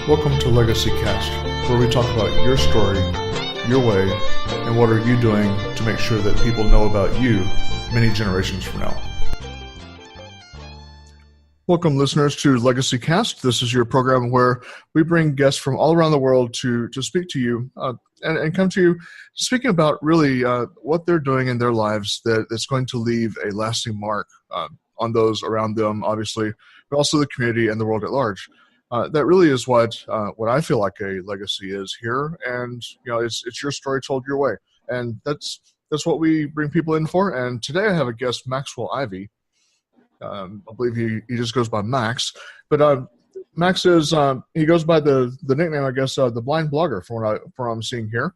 Welcome to Legacy Cast, where we talk about your story, your way, and what are you doing to make sure that people know about you many generations from now. Welcome, listeners, to Legacy Cast. This is your program where we bring guests from all around the world to speak to you and come to you speaking about really what they're doing in their lives that's going to leave a lasting mark on those around them, obviously, but also the community and the world at large. That really is what I feel like a legacy is here, and it's your story told your way, and that's what we bring people in for. And today I have a guest, Maxwell Ivey. I believe he just goes by Max, but Max is he goes by the nickname, I guess, the blind blogger from what I'm seeing here,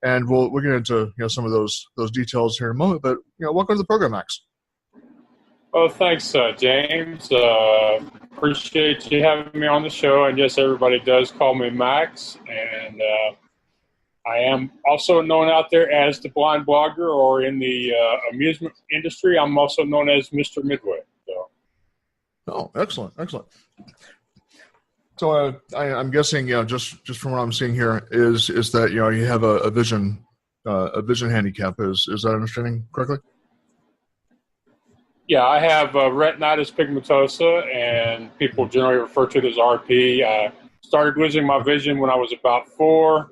and we'll get into some of those details here in a moment. But welcome to the program, Max. Oh, thanks, James. Appreciate you having me on the show. And yes, everybody does call me Max. And I am also known out there as the blind blogger, or in the amusement industry, I'm also known as Mr. Midway. So. Oh, excellent. So I'm guessing, just from what I'm seeing here is that, you have a vision handicap. Is that understanding correctly? Yeah, I have retinitis pigmentosa, and people generally refer to it as RP. I started losing my vision when I was about 4.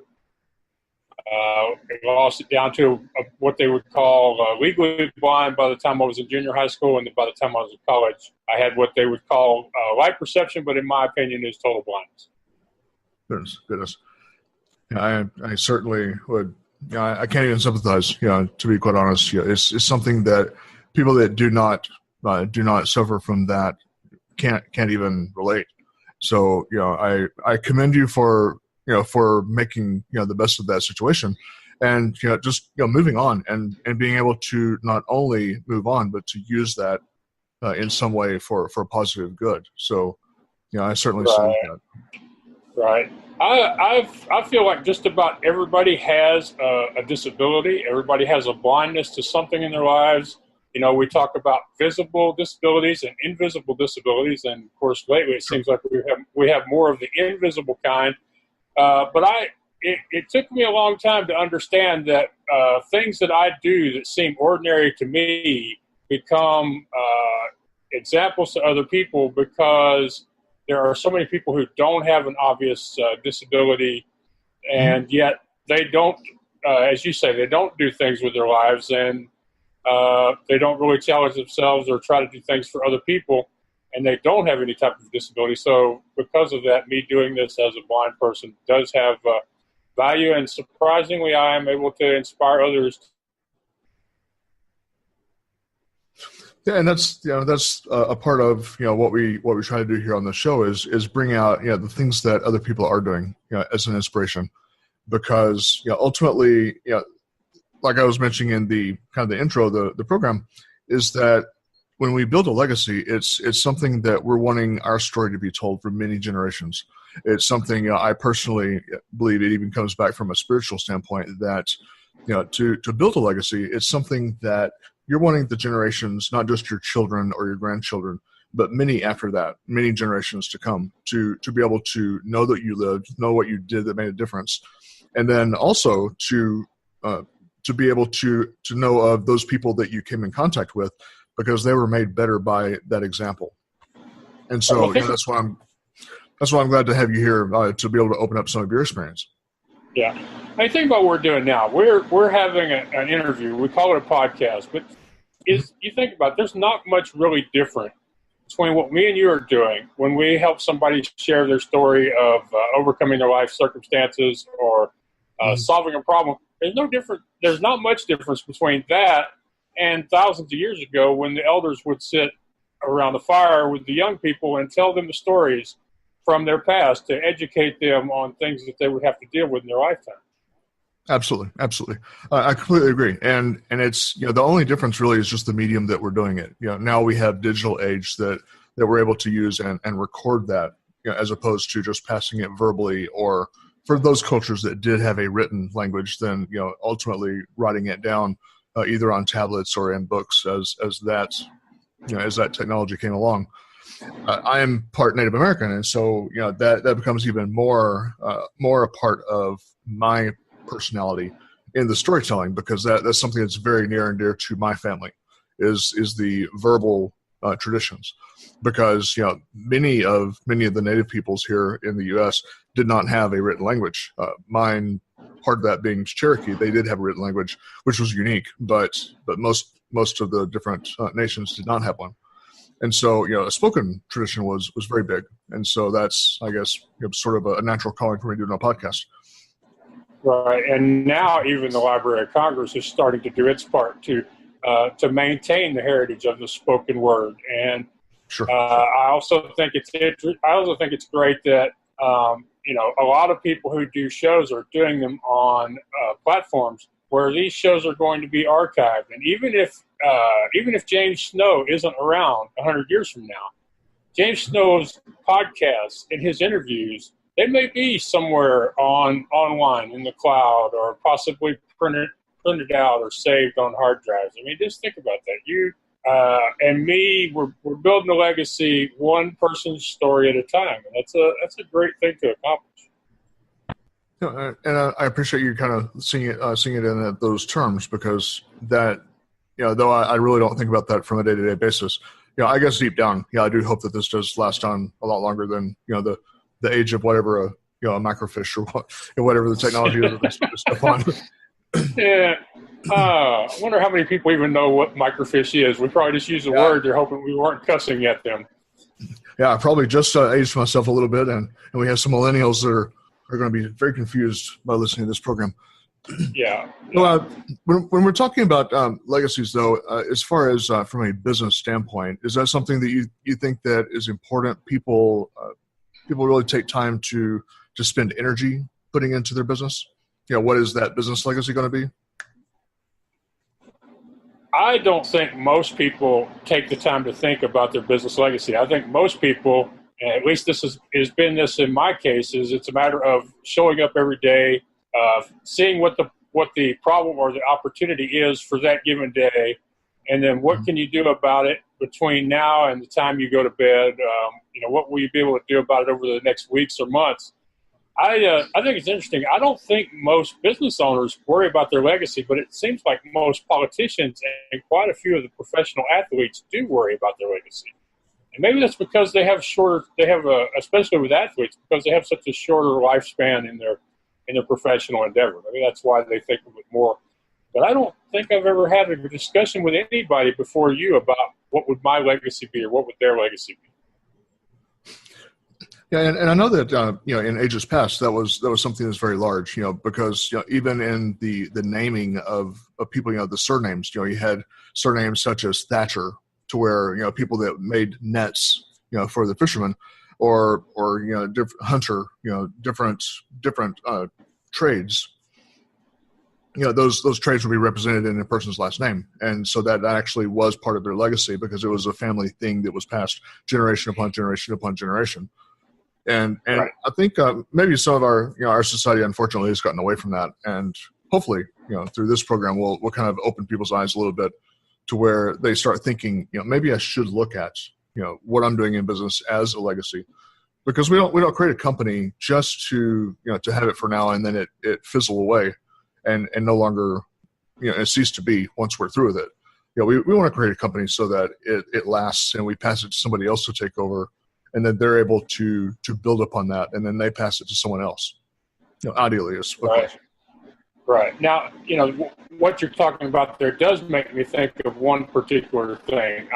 I lost it down to what they would call legally blind by the time I was in junior high school, and by the time I was in college, I had what they would call light perception, but in my opinion is total blindness. Goodness. Yeah, I certainly would. I can't even sympathize. To be quite honest, it's something that people that do not suffer from that can't even relate. So I commend you for making the best of that situation, and just moving on and being able to not only move on but to use that in some way for positive good. So I certainly salute that. Right. I feel like just about everybody has a disability. Everybody has a blindness to something in their lives. We talk about visible disabilities and invisible disabilities, and of course, lately it seems like we have more of the invisible kind. But it took me a long time to understand that things that I do that seem ordinary to me become examples to other people, because there are so many people who don't have an obvious disability, and yet they don't, as you say, they don't do things with their lives, and they don't really challenge themselves or try to do things for other people, and they don't have any type of disability. So because of that, me doing this as a blind person does have value, and surprisingly, I am able to inspire others. Yeah, and that's a part of what we try to do here on the show is bring out the things that other people are doing as an inspiration, because ultimately like I was mentioning in the kind of the intro of the program, is that when we build a legacy, it's something that we're wanting our story to be told for many generations. It's something I personally believe it even comes back from a spiritual standpoint, that to build a legacy, it's something that you're wanting the generations, not just your children or your grandchildren, but many after that, many generations to come, to be able to know that you lived, know what you did that made a difference, and then also to be able to know of those people that you came in contact with, because they were made better by that example. And so that's why I'm glad to have you here to be able to open up some of your experience. Yeah, I think about what we're doing now. We're having an interview. We call it a podcast, but you think about it, there's not much really different between what me and you are doing when we help somebody share their story of overcoming their life circumstances or solving a problem. There's not much difference between that and thousands of years ago, when the elders would sit around the fire with the young people and tell them the stories from their past to educate them on things that they would have to deal with in their lifetime. Absolutely. I completely agree. And it's, the only difference really is just the medium that we're doing it. Now we have digital age that we're able to use and record that, as opposed to just passing it verbally, or for those cultures that did have a written language, then, ultimately writing it down either on tablets or in books as that technology came along. I am part Native American, and so that becomes even more a part of my personality in the storytelling, because that's something that's very near and dear to my family, is the verbal traditions, because many of the Native peoples here in the U.S. did not have a written language. Mine, part of that being Cherokee, they did have a written language, which was unique, but most of the different nations did not have one. And so, a spoken tradition was very big. And so that's, I guess, sort of a natural calling for me doing a podcast. Right. And now even the Library of Congress is starting to do its part to maintain the heritage of the spoken word. And sure. I also think it's great that, a lot of people who do shows are doing them on platforms where these shows are going to be archived. And even if James Snow isn't around 100 years from now, James Snow's podcasts and his interviews, they may be somewhere online in the cloud, or possibly printed out or saved on hard drives. I mean, just think about that. You and me, we're building a legacy, one person's story at a time, and that's a great thing to accomplish. And I appreciate you kind of seeing it in those terms, because that, though I really don't think about that from a day-to-day basis. I guess deep down, I do hope that this does last on a lot longer than the age of whatever a microfiche or whatever the technology is that's stuff on. Yeah. I wonder how many people even know what microfiche is. We probably just use the word. They're hoping we weren't cussing at them. Yeah, I probably just aged myself a little bit, and we have some millennials that are going to be very confused by listening to this program. Yeah. Well, when we're talking about legacies, though, as far as from a business standpoint, is that something that you think that is important? People really take time to spend energy putting into their business? What is that business legacy going to be? I don't think most people take the time to think about their business legacy. I think most people, and at least this has been this in my case, is it's a matter of showing up every day, seeing what the problem or the opportunity is for that given day, and then what can you do about it between now and the time you go to bed? What will you be able to do about it over the next weeks or months? I think it's interesting. I don't think most business owners worry about their legacy, but it seems like most politicians and quite a few of the professional athletes do worry about their legacy. And maybe that's because especially with athletes, because they have such a shorter lifespan in their professional endeavor. Maybe that's why they think of it more. But I don't think I've ever had a discussion with anybody before you about what would my legacy be or what would their legacy be. Yeah, and I know that in ages past that was something that's very large. Because even in the naming of people, the surnames. You had surnames such as Thatcher, to where people that made nets, for the fishermen, or different hunter, different trades. Those trades would be represented in a person's last name, and so that actually was part of their legacy, because it was a family thing that was passed generation upon generation upon generation. And right. I think maybe some of our society, unfortunately, has gotten away from that. And hopefully, through this program, we'll kind of open people's eyes a little bit to where they start thinking, maybe I should look at, what I'm doing in business as a legacy, because we don't create a company just to have it for now and then it fizzle away and no longer, it cease to be once we're through with it. We want to create a company so that it lasts and we pass it to somebody else to take over. And then they're able to build upon that, and then they pass it to someone else. Ideally, is right. Right. Now, what you're talking about there does make me think of one particular thing.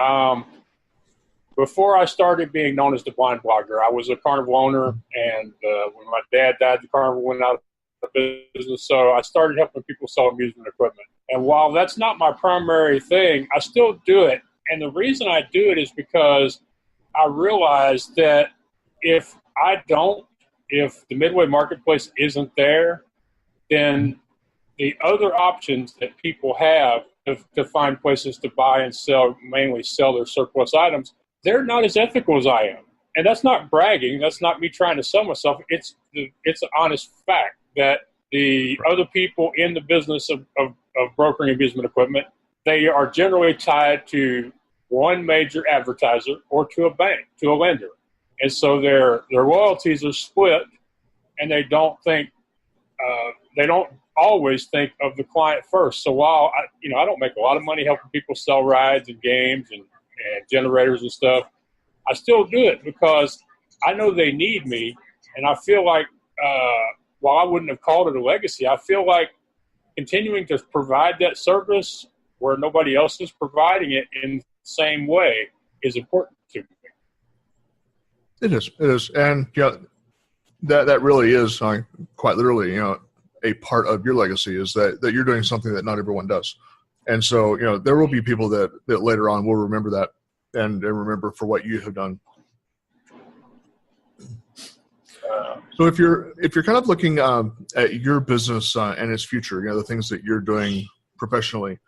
Before I started being known as the blind blogger, I was a carnival owner, and when my dad died, the carnival went out of business. So I started helping people sell amusement equipment. And while that's not my primary thing, I still do it. And the reason I do it is because I realized that if the Midway marketplace isn't there, then the other options that people have to find places to buy and sell, mainly sell their surplus items, they're not as ethical as I am. And that's not bragging. That's not me trying to sell myself. It's an honest fact that the other people in the business of brokering amusement equipment, they are generally tied to one major advertiser or to a bank, to a lender. And so their loyalties are split, and they don't always think of the client first. So while I don't make a lot of money helping people sell rides and games and generators and stuff, I still do it because I know they need me, and I feel like while I wouldn't have called it a legacy, I feel like continuing to provide that service where nobody else is providing it in the same way is important to me. It is, and that really is quite literally, a part of your legacy is that you're doing something that not everyone does, and so there will be people that later on will remember that and remember for what you have done. So if you're kind of looking at your business and its future, the things that you're doing professionally,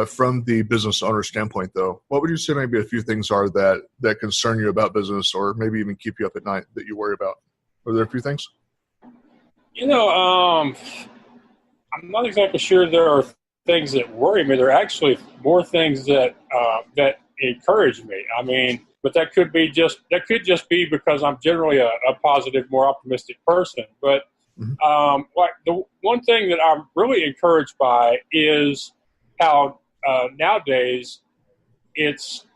from the business owner standpoint, though, what would you say maybe a few things are that concern you about business, or maybe even keep you up at night that you worry about? Are there a few things? I'm not exactly sure there are things that worry me. There are actually more things that encourage me. I mean, but that could just be because I'm generally a positive, more optimistic person. But like the one thing that I'm really encouraged by is how nowadays it's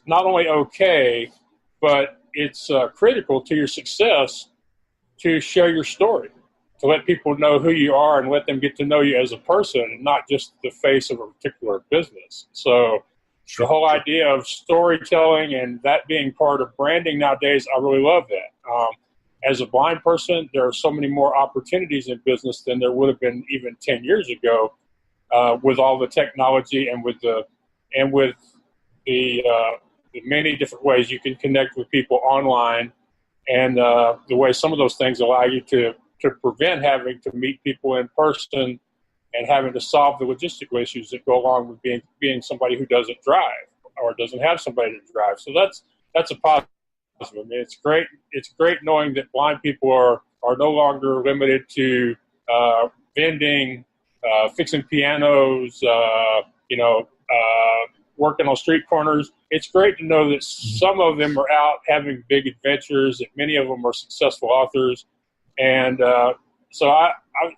not only okay, but it's critical to your success to share your story, to let people know who you are and let them get to know you as a person and not just the face of a particular business. So the whole idea of storytelling and that being part of branding nowadays, I really love that. As a blind person, there are so many more opportunities in business than there would have been even 10 years ago, with all the technology and with the many different ways you can connect with people online, and the way some of those things allow you to prevent having to meet people in person and having to solve the logistical issues that go along with being somebody who doesn't drive or doesn't have somebody to drive. So that's a positive. I mean, it's great. It's great knowing that blind people are no longer limited to vending, fixing pianos, working on street corners. It's great to know that some of them are out having big adventures, that many of them are successful authors. And so I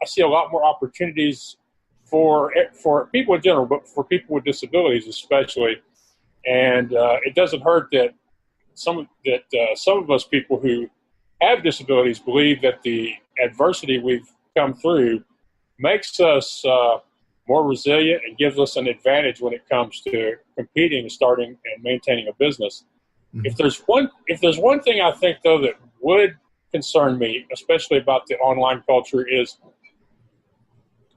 see a lot more opportunities for people in general, but for people with disabilities especially. And it doesn't hurt that some of us people who have disabilities believe that the adversity we've come through makes us more resilient and gives us an advantage when it comes to competing, starting, and maintaining a business. Mm-hmm. If there's one thing I think though that would concern me, especially about the online culture, is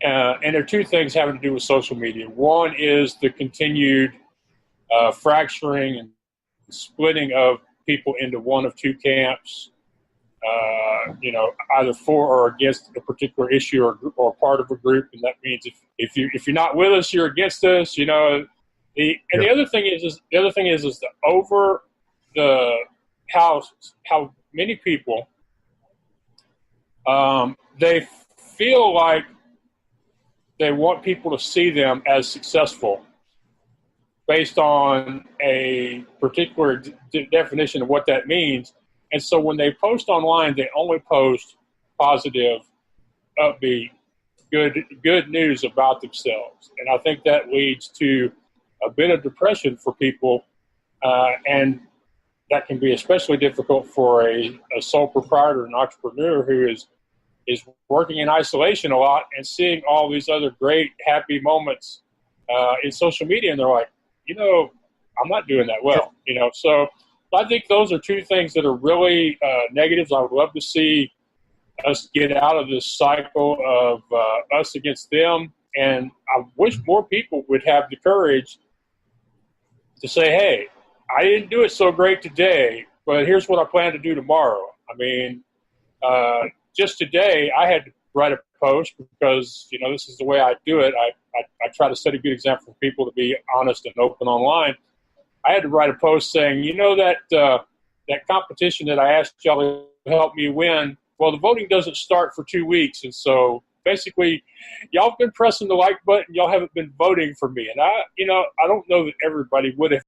and there are two things having to do with social media. One is the continued fracturing and splitting of people into one of two camps, either for or against a particular issue or part of a group, and that means if you're not with us, you're against us. The other thing is how many people they feel like they want people to see them as successful based on a particular definition of what that means. And so when they post online, they only post positive, upbeat, good news about themselves. And I think that leads to a bit of depression for people, and that can be especially difficult for a sole proprietor, an entrepreneur who is working in isolation a lot and seeing all these other great, happy moments in social media, and they're like, I'm not doing that well, So I think those are two things that are really negatives. I would love to see us get out of this cycle of us against them, and I wish more people would have the courage to say, hey, I didn't do it so great today, but here's what I plan to do tomorrow. I mean, just today I had to write a post because, this is the way I do it. I try to set a good example for people to be honest and open online. I had to write a post saying, that competition that I asked y'all to help me win, well, the voting doesn't start for 2 weeks, and so basically, y'all have been pressing the like button. Y'all haven't been voting for me. And I don't know that everybody would have